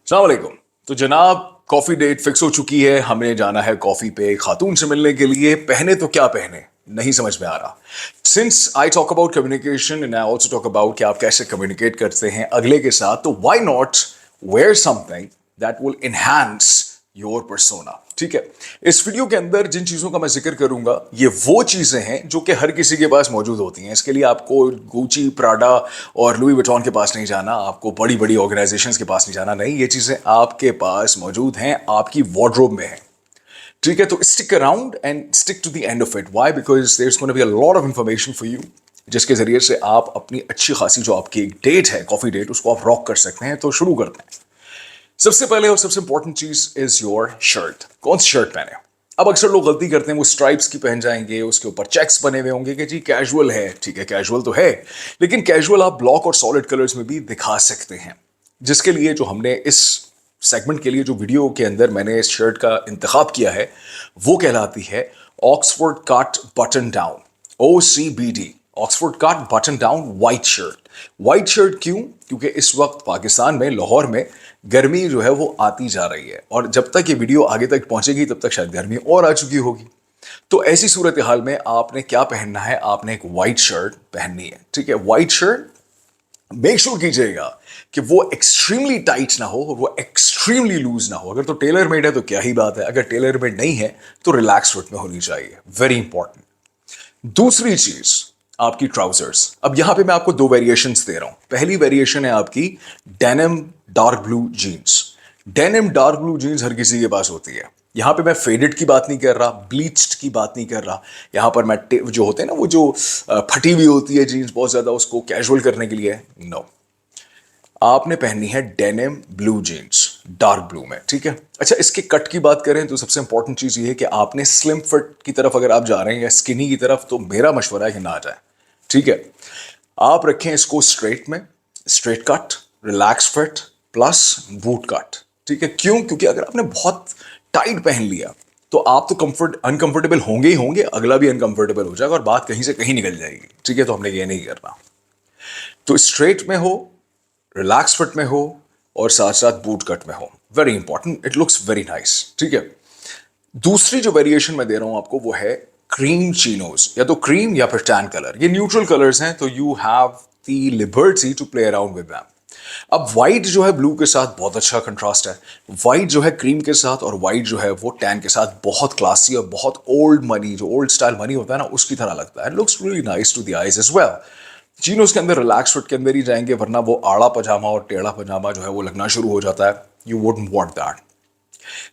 अस्सलाम वालेकुम। तो जनाब, कॉफी डेट फिक्स हो चुकी है। हमें जाना है कॉफी पे खातून से मिलने के लिए। पहने तो क्या पहने, नहीं समझ में आ रहा। Since I talk about communication and I also talk about कि आप कैसे कम्युनिकेट करते हैं अगले के साथ, तो why not wear something that will enhance your persona. ठीक है, इस वीडियो के अंदर जिन चीजों का मैं जिक्र करूंगा ये वो चीजें हैं जो कि हर किसी के पास मौजूद होती हैं। इसके लिए आपको गुची, प्राडा और लुई विटॉन के पास नहीं जाना, आपको बड़ी बड़ी ऑर्गेनाइजेशंस के पास नहीं जाना। नहीं, ये चीजें आपके पास मौजूद हैं, आपकी वार्डरोब में है। ठीक है, तो stick around and stick to the end of it. Why? Because there is gonna be a lot of information for you, जिसके जरिए से आप अपनी अच्छी खासी जो आपकी एक डेट है, कॉफी डेट, उसको आप रॉक कर सकते हैं। तो शुरू करते हैं। सबसे पहले और सबसे इंपॉर्टेंट चीज इज योर शर्ट। कौन सी शर्ट पहने? अब अक्सर लोग गलती करते हैं, वो स्ट्राइप्स की पहन जाएंगे, उसके ऊपर चेक्स बने हुए होंगे कि जी कैजुअल है। ठीक है, कैजुअल तो है, लेकिन कैजुअल आप ब्लॉक और सॉलिड कलर्स में भी दिखा सकते हैं। जिसके लिए जो हमने इस सेगमेंट के लिए जो वीडियो के अंदर मैंने इस शर्ट का इंतखाब किया है वो कहलाती है Oxford cut button down, OCBD, Oxford cut button down white shirt. White shirt क्यों? क्योंकि इस वक्त पाकिस्तान में, लाहौर में गर्मी जो है वो आती जा रही है, और जब तक ये वीडियो आगे तक पहुंचेगी तब तक शायद गर्मी और आ चुकी होगी। तो ऐसी सूरत हाल में आपने क्या पहनना है? आपने एक व्हाइट शर्ट पहननी है। ठीक है, व्हाइट शर्ट मेक श्योर कीजिएगा कि वो एक्सट्रीमली टाइट ना हो और वो एक्सट्रीमली लूज ना हो। अगर तो टेलर मेड है तो क्या ही बात है, अगर टेलर मेड नहीं है तो रिलैक्स फिट में होनी चाहिए। Very important. दूसरी चीज, आपकी ट्राउजर्स। अब यहां पे मैं आपको दो वेरिएशंस दे रहा हूं। पहली वेरिएशन है आपकी denim dark blue jeans. Denim dark blue jeans हर किसी के पास होती है। यहां पे मैं फेडेड की बात नहीं कर रहा, ब्लीच्ड की बात नहीं कर रहा। यहां पर मैं जो होते हैं ना, वो जो फटी हुई होती है जीन्स बहुत ज्यादा, उसको कैजुअल करने के लिए, नो। आपने पहननी है denim blue jeans dark blue में। ठीक है, अच्छा, इसके कट की बात करें तो सबसे इंपॉर्टेंट चीज ये है कि आपने स्लिम फिट की तरफ अगर आप जा रहे हैं या स्किनी की तरफ, तो मेरा मशवरा है कि ना जाए। ठीक है, आप रखें इसको स्ट्रेट में, straight cut, relax fit plus boot cut. ठीक है, क्यों? क्योंकि अगर आपने बहुत टाइट पहन लिया तो आप तो अनकंफर्टेबल होंगे ही होंगे, अगला भी अनकंफर्टेबल हो जाएगा और बात कहीं से कहीं निकल जाएगी। ठीक है, तो हमने ये नहीं करना। तो स्ट्रेट में हो, रिलैक्स फिट में हो और साथ साथ बूट कट में हो। Very important, it looks very nice. ठीक है, दूसरी जो वेरिएशन मैं दे रहा हूं आपको वो है क्रीम चीनोज, या तो क्रीम या फिर टैन कलर। ये न्यूट्रल कलर्स हैं, तो you have the liberty to play around with them. अब व्हाइट जो है ब्लू के साथ बहुत अच्छा कंट्रास्ट है। व्हाइट जो है क्रीम के साथ, और व्हाइट जो है वो टैन के साथ बहुत क्लासी और बहुत ओल्ड मनी, जो ओल्ड स्टाइल मनी होता है ना, उसकी तरह लगता है। Looks really nice to the eyes as well. Chinos के अंदर रिलैक्स फिट के अंदर ही जाएंगे, वरना वो आड़ा पजामा और टेढ़ा पजामा जो है वो लगना शुरू हो जाता है। You wouldn't want that.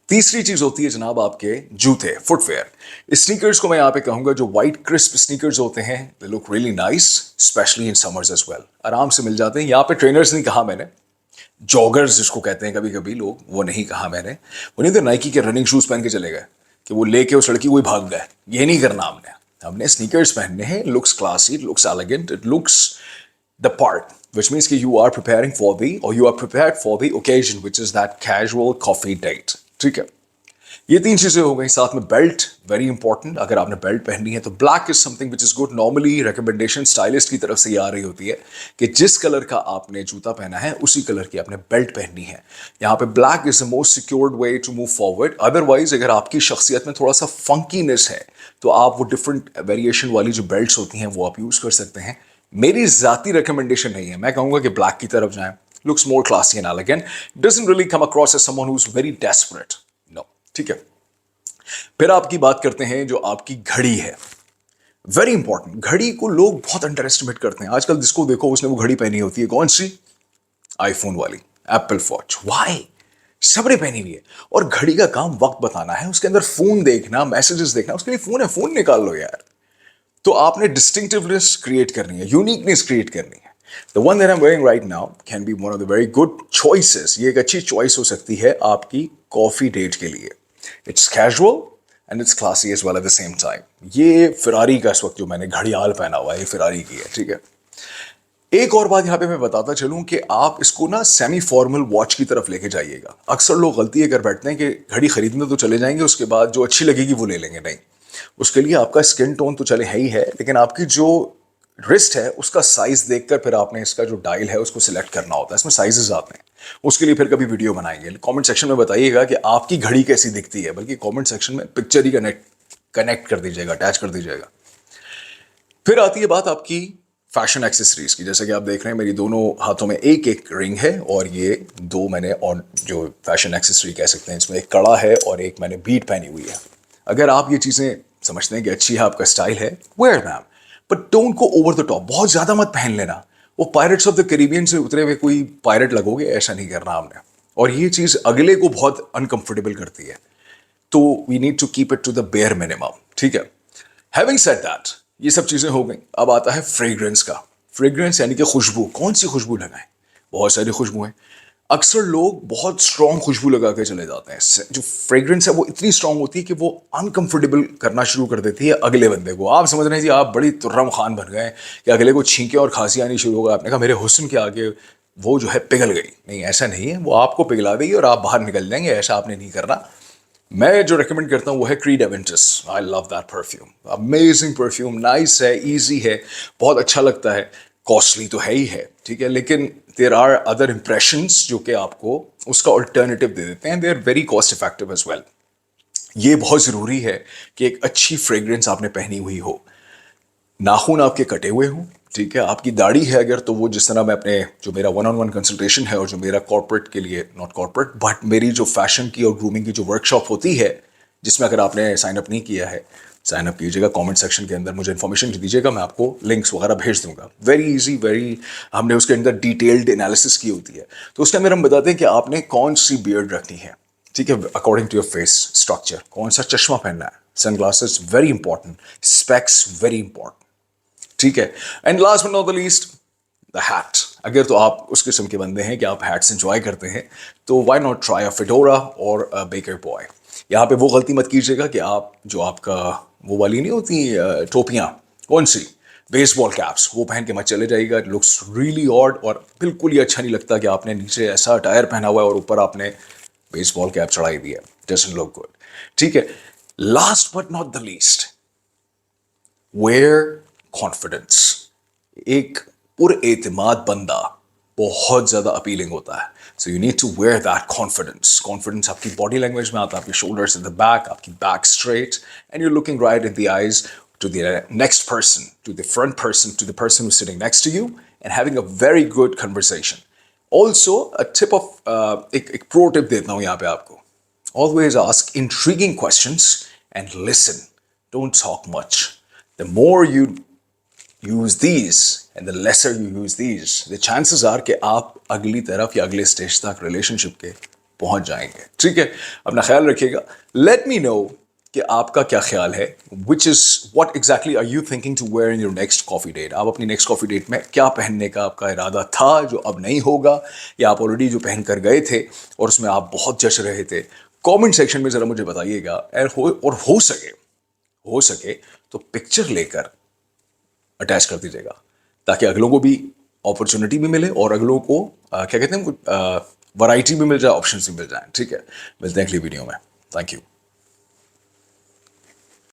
तीसरी चीज होती है जनाब आपके जूते, फुटवेयर। स्नीकर्स को मैं यहां पे कहूंगा, जो व्हाइट क्रिस्प स्नीकर्स होते हैं, they look really nice, specially in summers as well. आराम से मिल जाते हैं। यहां पे ट्रेनर्स नहीं कहा मैंने, जॉगर्स जिसको कहते हैं कभी कभी लोग, वो नहीं कहा मैंने। वो नहीं तो नाइकी के रनिंग शूज पहन के चले गए कि वो लेके उस लड़की को ही भाग गए। ये नहीं करना हमने। हमने स्नीकर्स पहनने हैं। Looks classy, looks elegant, it looks the part, which means कि you are preparing for the, or you are prepared for the occasion, which is that casual coffee date. ठीक है, ये तीन चीजें हो गई। साथ में बेल्ट, वेरी इंपॉर्टेंट। अगर आपने बेल्ट पहननी है तो black is something which is good. Normally recommendation stylist की तरफ से ये आ रही होती है कि जिस कलर का आपने जूता पहना है उसी कलर की आपने बेल्ट पहननी है। यहाँ पे black is the most secured way to move forward. Otherwise अगर आपकी शख्सियत में थोड़ा सा फंकीनेस है तो आप वो डिफरेंट वेरिएशन वाली जो बेल्ट होती हैं वो आप यूज कर सकते हैं। मेरी जाती रिकमेंडेशन नहीं है, मैं कहूंगा कि ब्लैक की तरफ जाएं। Looks more classy and elegant, doesn't really come across as someone who is very desperate. No. ठीक है, फिर आपकी बात करते हैं जो आपकी घड़ी है। Very important. घड़ी को लोग बहुत अंडर एस्टिमेट करते हैं। आजकल जिसको देखो उसने वो घड़ी पहनी होती है। कौन सी? आईफोन वाली, एप्पल वॉच। वाई? सबने पहनी हुई है। और घड़ी का काम वक्त बताना है, उसके अंदर फोन देखना, मैसेजेस देखना, उसके लिए फोन है, फोन निकाल लो यार। तो आपने डिस्टिंक्टिवनेस क्रिएट करनी है, यूनिकनेस क्रिएट करनी है। The one that I am wearing right now can be one of the very good choices. ये एक अच्छी चॉइस हो सकती है आपकी कॉफी डेट के लिए। It's casual and it's classy as well at the same time. ये फिरारी का इस वक्त जो मैंने घड़ियाल पहना हुआ है, ये फिरारी की है। ठीक है, एक और बात यहां पे मैं बताता चलूं कि आप इसको ना सेमी फॉर्मल वॉच की तरफ लेके जाइएगा। अक्सर लोग गलती ये कर बैठते हैं कि घड़ी खरीदने तो चले जाएंगे, उसके बाद जो अच्छी लगेगी वो ले लेंगे। नहीं, उसके लिए आपका स्किन टोन तो चले है ही है, लेकिन आपकी जो रिस्ट है उसका साइज देखकर फिर आपने इसका जो डायल है उसको सिलेक्ट करना होता है। इसमें साइजेस आते हैं, उसके लिए फिर कभी वीडियो बनाएंगे। कमेंट सेक्शन में बताइएगा कि आपकी घड़ी कैसी दिखती है, बल्कि कमेंट सेक्शन में पिक्चर ही कनेक्ट कर दीजिएगा, अटैच कर दीजिएगा। फिर आती है बात आपकी फैशन एक्सेसरीज की। जैसे कि आप देख रहे हैं मेरी दोनों हाथों में एक एक रिंग है, और ये दो मैंने और जो फैशन एक्सेसरी कह सकते हैं, इसमें एक कड़ा है और एक मैंने बीट पहनी हुई है। अगर आप ये चीज़ें समझते हैं कि अच्छी है, आपका स्टाइल है, wear ma'am, but don't go over the top. बहुत ज़्यादा मत पहन लेना, वो पायरेट्स ऑफ द कैरिबियन से उतरे हुए कोई पायरेट लगोगे, ऐसा नहीं करना हमने। और ये चीज़ अगले को बहुत अनकंफर्टेबल करती है, तो we need to keep it to the bare minimum, ठीक है। हैविंग सेड दैट, ये सब चीज़ें हो गई। अब आता है फ्रेग्रेंस का। फ्रेग्रेंस यानी कि खुशबू, कौन सी खुशबू लगाएं। बहुत सारी खुशबू हैं। अक्सर लोग बहुत स्ट्रॉन्ग खुशबू लगा के चले जाते हैं। जो फ्रेग्रेंस है वो इतनी स्ट्रॉन्ग होती है कि वो अनकंफर्टेबल करना शुरू कर देती है अगले बंदे को। आप समझ रहे हैं जी, आप बड़ी तुर्रम खान बन गए कि अगले को छींके और खांसी आनी शुरू होगा। आपने कहा मेरे हुस्न के आगे वो जो है पिघल गई। नहीं, ऐसा नहीं है, वो आपको पिघला देगी और आप बाहर निकल जाएंगे। ऐसा आपने नहीं करना। मैं जो रेकमेंड करता हूँ वो है creed Aventus. I love that perfume, amazing perfume, nice है, इजी है, बहुत अच्छा लगता है। कॉस्टली तो है ही है, ठीक है, लेकिन देर आर अदर इंप्रेशंस जो कि आपको उसका अल्टरनेटिव दे देते हैं। They are very cost effective as well. ये बहुत ज़रूरी है कि एक अच्छी फ्रेग्रेंस आपने पहनी हुई हो, नाखून आपके कटे हुए हों, ठीक है, आपकी दाढ़ी है अगर, तो वो जिस तरह मैं अपने जो मेरा वन ऑन वन कंसल्टेशन है और जो मेरा कॉर्पोरेट के लिए, नॉट कॉर्पोरेट बट मेरी जो फैशन की और ग्रूमिंग की जो वर्कशॉप होती है, जिसमें अगर आपने साइन अप नहीं किया है, साइन अप कीजिएगा। कमेंट सेक्शन के अंदर मुझे इन्फॉर्मेशन दीजिएगा, मैं आपको लिंक्स वगैरह भेज दूंगा। वेरी इजी, वेरी, हमने उसके अंदर डिटेल्ड एनालिसिस की होती है। तो उसके अंदर हम बताते हैं कि आपने कौन सी बियर्ड रखनी है, ठीक है, according to your face structure. कौन सा चश्मा पहनना है, sunglasses very important, specs very important, ठीक है। And last but not the least, the hat. अगर तो आप उस किस्म के बंदे हैं कि आप हैट्स एंजॉय करते हैं, तो why not try a fedora और अ बेकर बॉय। यहाँ पे वो गलती मत कीजिएगा कि आप जो आपका वो वाली नहीं होती टोपियाँ, कौन सी, बेसबॉल कैप्स, वो पहन के मत चले जाइएगा। इट लुक्स रियली ऑड और बिल्कुल ही अच्छा नहीं लगता कि आपने नीचे ऐसा टायर पहना हुआ है और ऊपर आपने बेसबॉल कैप चढ़ाई दी है। डजंट लुक गुड, ठीक है। Last but not the least, wear confidence. एक पुरएतिमाद बंदा बहुत ज्यादा अपीलिंग होता है। So you need to wear that confidence. Confidence आपकी बॉडी लैंग्वेज में आता है, आपकी शोल्डर्स इन द बैक, आपकी back straight, and you looking right in the eyes to the next person, to the front person, to the person who's sitting next to you, and having a very good conversation. Also, a tip of एक pro tip देता हूँ यहाँ पे आपको. Always ask intriguing questions and listen. Don't talk much. The more you use these and the lesser you use these, the chances are कि आप अगली तरफ या अगले स्टेज तक रिलेशनशिप के पहुंच जाएंगे, ठीक है। अपना ख्याल रखिएगा। लेट मी नो कि आपका क्या ख्याल है, which is what exactly are you thinking to wear in your next coffee date. आप अपनी नेक्स्ट कॉफी डेट में क्या पहनने का आपका इरादा था जो अब नहीं होगा, या आप ऑलरेडी जो पहन कर गए थे और उसमें आप बहुत जच रहे थे। कमेंट सेक्शन में जरा मुझे बताइएगा। और हो सके तो पिक्चर लेकर अटैच कर दीजिएगा, ताकि अगलों को भी अपॉर्चुनिटी भी मिले और अगलों को क्या कहते हैं, वैरायटी भी मिल जाए, ऑप्शंस भी मिल जाए, ठीक है। मिलते हैं अगली वीडियो में। Thank you.